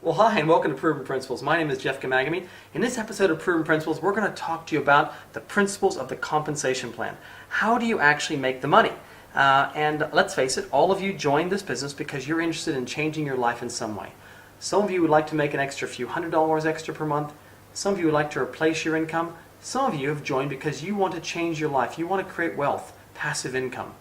Well, hi, and welcome to Proven Principles. My name is Jeff Gamagami. In this episode of Proven Principles, we're going to talk to you about the principles of the compensation plan. How do you actually make the money? And let's face it, all of you joined this business because you're interested in changing your life in some way. Some of you would like to make an extra few $100 extra per month. Some of you would like to replace your income. Some of you have joined because you want to change your life. You want to create wealth, passive income.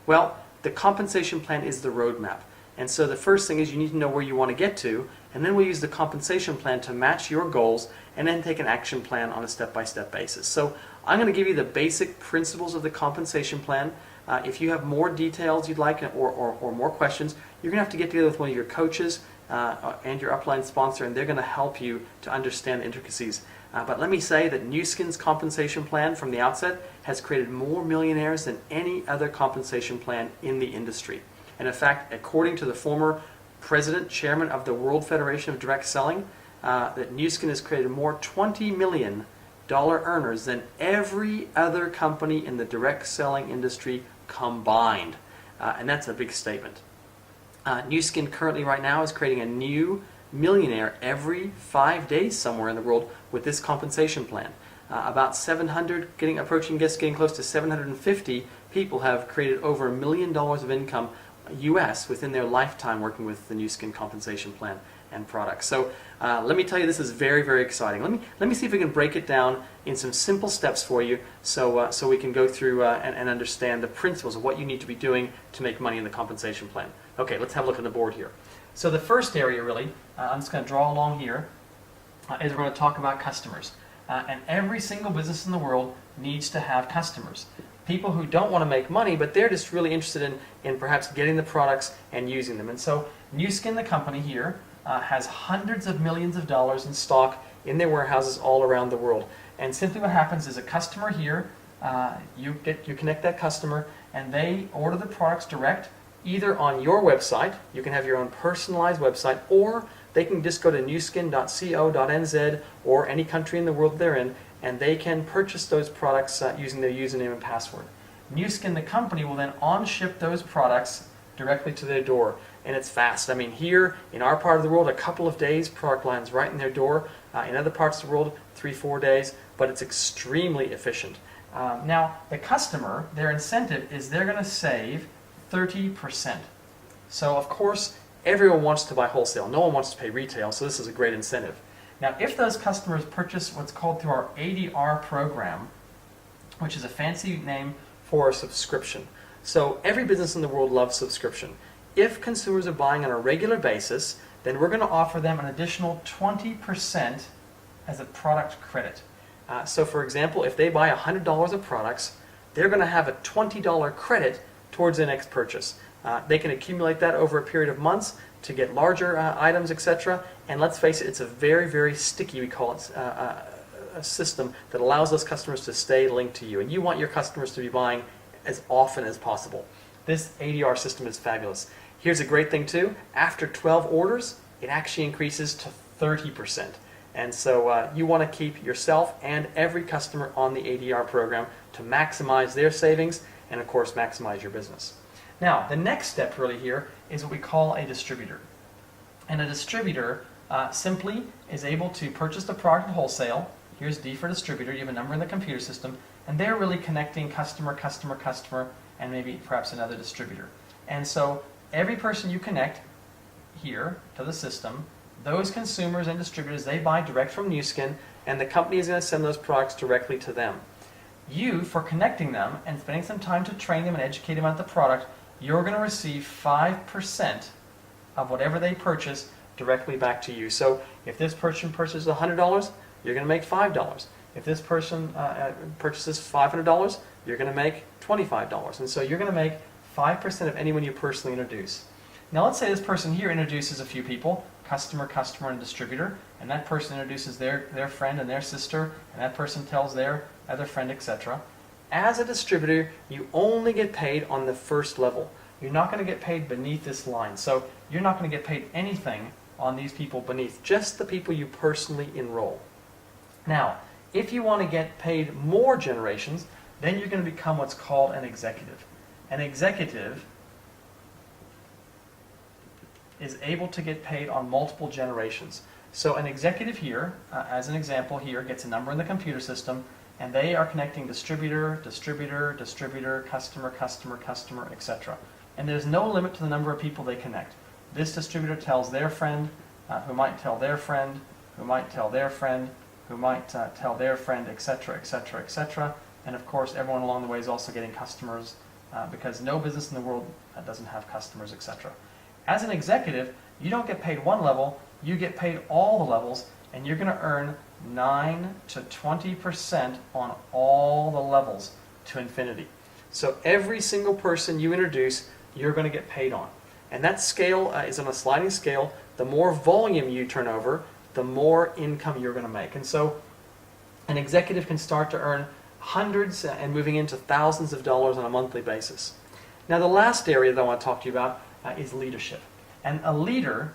Well, the compensation plan is the roadmap. And so the first thing is you need to know where you want to get to, and then we'll use the compensation plan to match your goals and then take an action plan on a step-by-step basis. So I'm going to give you the basic principles of the compensation plan. If you have more details you'd like or more questions, you're going to have to get together with one of your coaches and your upline sponsor, and they're going to help you to understand the intricacies. But let me say that Nu Skin's compensation plan from the outset has created more millionaires than any other compensation plan in the industry. And in fact, according to the former president, chairman of the World Federation of Direct Selling, that Nu Skin has created more $20 million earners than every other company in the direct selling industry combined. And that's a big statement. Nu Skin currently right now is creating a new millionaire every 5 days somewhere in the world with this compensation plan. About 700, approaching getting close to 750 people have created over $1 million of income US within their lifetime working with the Nu Skin compensation plan and products. So let me tell you, this is very, very exciting. Let me see if we can break it down in some simple steps for you so we can go through and understand the principles of what you need to be doing to make money in the compensation plan. Okay, let's have a look at the board here. So the first area really, I'm just going to draw along here, is we're going to talk about customers. And every single business in the world needs to have customers. People who don't want to make money, but they're just really interested in perhaps getting the products and using them. And so Nu Skin, the company here, has hundreds of millions of dollars in stock in their warehouses all around the world. And simply what happens is a customer here, you connect that customer, and they order the products direct, either on your website, you can have your own personalized website, or they can just go to nuskin.co.nz or any country in the world they're in, and they can purchase those products using their username and password. Nu Skin, the company, will then on-ship those products directly to their door, and it's fast. I mean, here in our part of the world, a couple of days, product lands right in their door. In other parts of the world, 3-4 days, but it's extremely efficient. Now, the customer, their incentive is they're going to save 30%. So, of course, everyone wants to buy wholesale. No one wants to pay retail, so this is a great incentive. Now, if those customers purchase what's called through our ADR program, which is a fancy name for a subscription. So every business in the world loves subscription. If consumers are buying on a regular basis, then we're going to offer them an additional 20% as a product credit. So for example, if they buy $100 of products, they're going to have a $20 credit towards their next purchase. They can accumulate that over a period of months to get larger items, etc. And let's face it, it's a very, very sticky, we call it, a system that allows those customers to stay linked to you. And you want your customers to be buying as often as possible. This ADR system is fabulous. Here's a great thing too. After 12 orders, it actually increases to 30%. And so you want to keep yourself and every customer on the ADR program to maximize their savings and, of course, maximize your business. Now, the next step really here is what we call a distributor. And a distributor simply is able to purchase the product at wholesale. Here's D for distributor. You have a number in the computer system, and they're really connecting customer, customer, customer, and maybe perhaps another distributor. And so every person you connect here to the system, those consumers and distributors, they buy direct from Nu Skin, and the company is going to send those products directly to them. You, for connecting them and spending some time to train them and educate them about the product, you're going to receive 5% of whatever they purchase directly back to you. So if this person purchases $100, you're going to make $5. If this person purchases $500, you're going to make $25. And so you're going to make 5% of anyone you personally introduce. Now let's say this person here introduces a few people, customer, customer, and distributor, and that person introduces their friend and their sister, and that person tells their other friend, etc. As a distributor, you only get paid on the first level. You're not going to get paid beneath this line. So you're not going to get paid anything on these people beneath, just the people you personally enroll. Now, if you want to get paid more generations, then you're going to become what's called an executive. An executive is able to get paid on multiple generations. So an executive here, as an example here, gets a number in the computer system, and they are connecting distributor, distributor, distributor, customer, customer, customer, etc. And there's no limit to the number of people they connect. This distributor tells their friend, who might tell their friend, who might tell their friend, who might tell their friend, etc., etc., etc. And of course, everyone along the way is also getting customers, because no business in the world doesn't have customers, etc. As an executive, you don't get paid one level, you get paid all the levels, and you're going to earn 9 to 20% on all the levels to infinity. So every single person you introduce, you're going to get paid on. And that scale is on a sliding scale. The more volume you turn over, the more income you're going to make. And so an executive can start to earn hundreds and moving into thousands of dollars on a monthly basis. Now the last area that I want to talk to you about is leadership. And a leader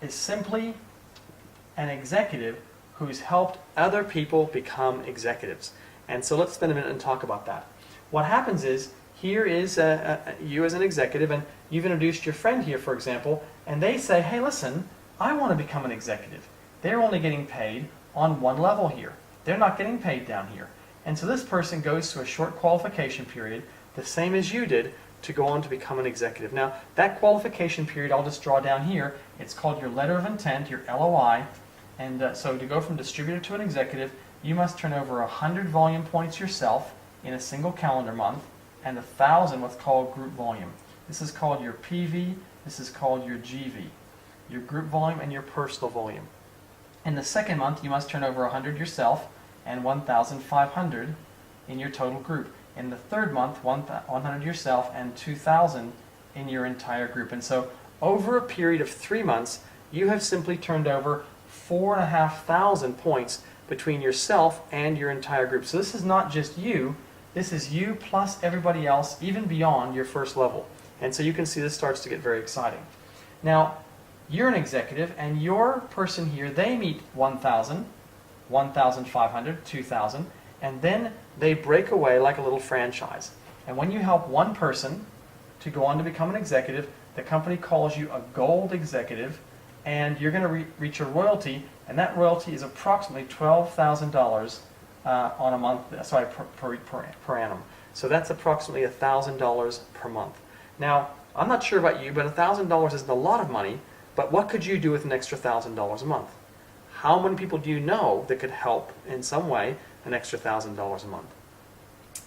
is simply an executive who's helped other people become executives. And so let's spend a minute and talk about that. What happens is, here is you as an executive, and you've introduced your friend here, for example, and they say, hey, listen, I want to become an executive. They're only getting paid on one level here. They're not getting paid down here. And so this person goes through a short qualification period, the same as you did, to go on to become an executive. Now, that qualification period, I'll just draw down here. It's called your letter of intent, your LOI. And so to go from distributor to an executive, you must turn over 100 volume points yourself in a single calendar month, and 1,000 what's called group volume. This is called your PV, this is called your GV, your group volume and your personal volume. In the second month, you must turn over 100 yourself and 1,500 in your total group. In the third month, 100 yourself and 2,000 in your entire group. And so over a period of 3 months, you have simply turned over 4,500 points between yourself and your entire group. So this is not just you, this is you plus everybody else, even beyond your first level. And so you can see this starts to get very exciting. Now, you're an executive, and your person here, they meet 1,000, 1,500, 2,000, and then they break away like a little franchise. And when you help one person to go on to become an executive, the company calls you a gold executive, and you're going to reach a royalty, and that royalty is approximately $12,000 on a month, sorry, per annum. So that's approximately $1,000 per month. Now, I'm not sure about you, but $1,000 isn't a lot of money, but what could you do with an extra $1,000 a month? How many people do you know that could help in some way an extra $1,000 a month?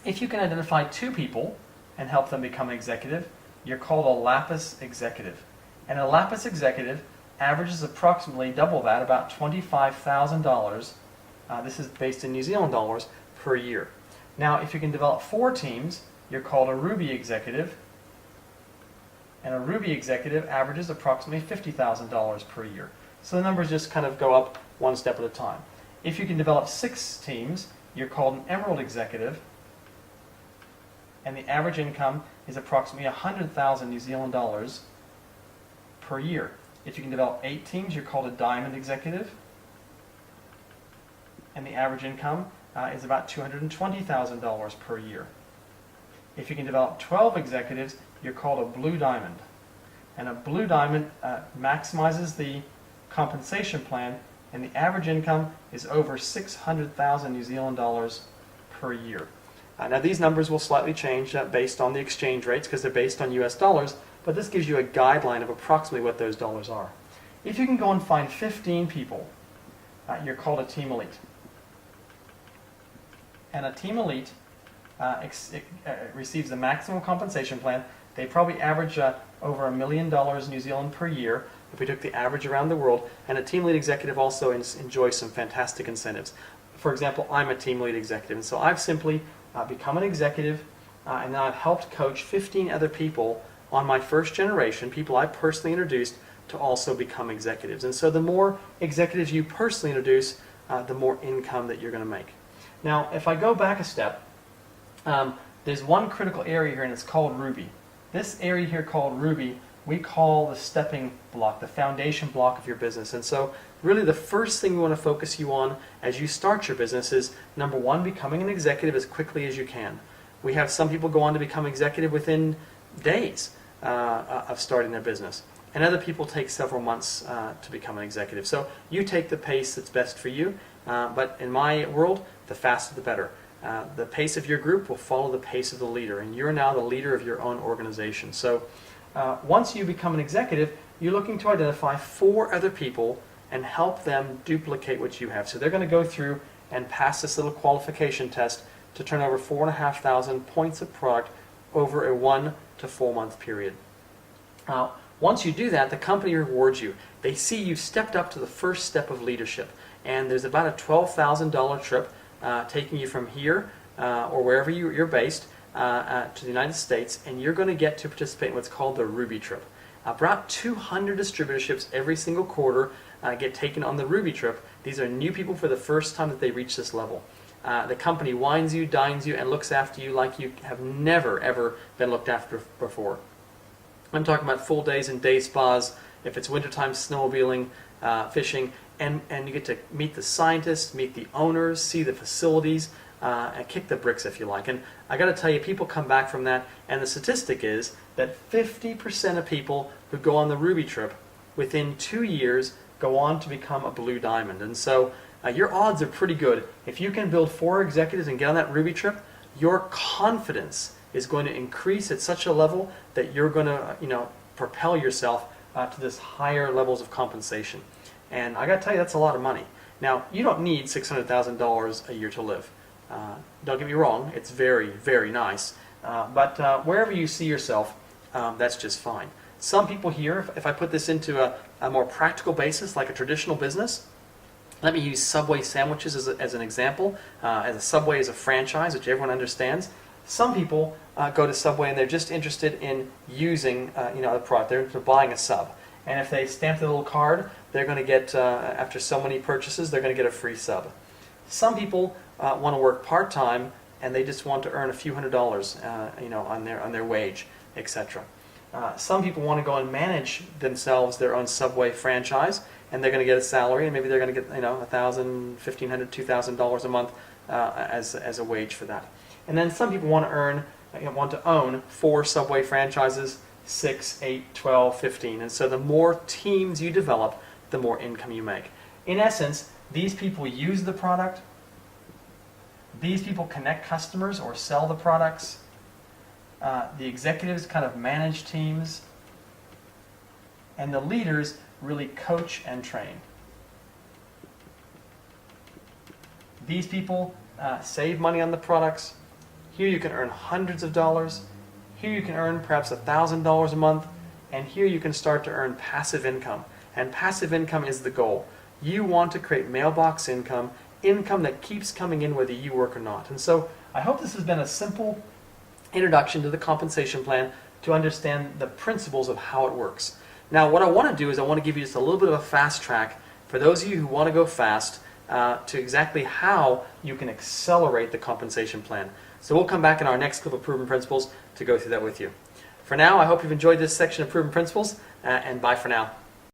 If you can identify 2 people and help them become an executive, you're called a lapis executive. And a lapis executive averages approximately double that, about $25,000. This is based in New Zealand dollars per year. Now, if you can develop 4 teams, you're called a ruby executive. And a ruby executive averages approximately $50,000 per year. So the numbers just kind of go up one step at a time. If you can develop 6 teams, you're called an emerald executive. And the average income is approximately 100,000 New Zealand dollars per year. If you can develop 8 teams, you're called a diamond executive. And the average income is about $220,000 per year. If you can develop 12 executives, you're called a blue diamond. And a blue diamond maximizes the compensation plan, and the average income is over 600,000 New Zealand dollars per year. Now these numbers will slightly change based on the exchange rates, because they're based on US dollars, but this gives you a guideline of approximately what those dollars are. If you can go and find 15 people, you're called a team elite. And a team elite receives the maximum compensation plan. They probably average over $1 million New Zealand per year if we took the average around the world. And a team lead executive also enjoys some fantastic incentives. For example, I'm a team lead executive, and so I've simply become an executive, and then I've helped coach 15 other people on my first generation, people I personally introduced, to also become executives. And so the more executives you personally introduce, the more income that you're going to make. Now, if I go back a step, there's one critical area here, and it's called Ruby. This area here called Ruby, we call the stepping block, the foundation block of your business. And so really the first thing we want to focus you on as you start your business is, number 1, becoming an executive as quickly as you can. We have some people go on to become executive within days of starting their business. and other people take several months to become an executive. So you take the pace that's best for you, but in my world, the faster the better. The pace of your group will follow the pace of the leader, and you're now the leader of your own organization. So once you become an executive, you're looking to identify 4 other people and help them duplicate what you have. So they're going to go through and pass this little qualification test to turn over 4,500 points of product over a 1 to 4 month period. Now, once you do that, the company rewards you. They see you stepped up to the first step of leadership, and there's about a $12,000 trip taking you from here or wherever you're based to the United States, and you're going to get to participate in what's called the Ruby trip. About 200 distributorships every single quarter get taken on the Ruby trip. These are new people for the first time that they reach this level. The company wines you, dines you, and looks after you like you have never, ever been looked after before. I'm talking about full days in day spas, if it's wintertime, snowmobiling, fishing, and you get to meet the scientists, meet the owners, see the facilities, and kick the bricks if you like. And I got to tell you, people come back from that, and the statistic is that 50% of people who go on the Ruby trip within 2 years go on to become a Blue Diamond. And so your odds are pretty good. If you can build 4 executives and get on that Ruby trip, your confidence is going to increase at such a level that you're going to, propel yourself to this higher levels of compensation. And I got to tell you, that's a lot of money. Now, you don't need $600,000 a year to live. Don't get me wrong, it's very, very nice. But wherever you see yourself, that's just fine. Some people here, if I put this into a more practical basis, like a traditional business, let me use Subway sandwiches as an example. As a Subway is a franchise, which everyone understands. Some people go to Subway and they're just interested in using a product. They're buying a sub. And if they stamp the little card, they're going to get, after so many purchases, they're going to get a free sub. Some people want to work part-time and they just want to earn a few $100s on their wage, etc. Some people want to go and manage themselves their own Subway franchise, and they're going to get a salary, and maybe they're going to get $1,000, $1,500, $2,000 a month as a wage for that. And then some people want to own 4 Subway franchises, 6, 8, 12, 15. And so the more teams you develop, the more income you make. In essence, these people use the product. These people connect customers or sell the products. The executives kind of manage teams. And the leaders really coach and train. These people save money on the products. Here you can earn hundreds of dollars. Here you can earn perhaps $1,000 a month. And here you can start to earn passive income. And passive income is the goal. You want to create mailbox income, income that keeps coming in whether you work or not. And so I hope this has been a simple introduction to the compensation plan to understand the principles of how it works. Now what I want to do is I want to give you just a little bit of a fast track for those of you who want to go fast to exactly how you can accelerate the compensation plan. So we'll come back in our next clip of Proven Principles to go through that with you. For now, I hope you've enjoyed this section of Proven Principles, and bye for now.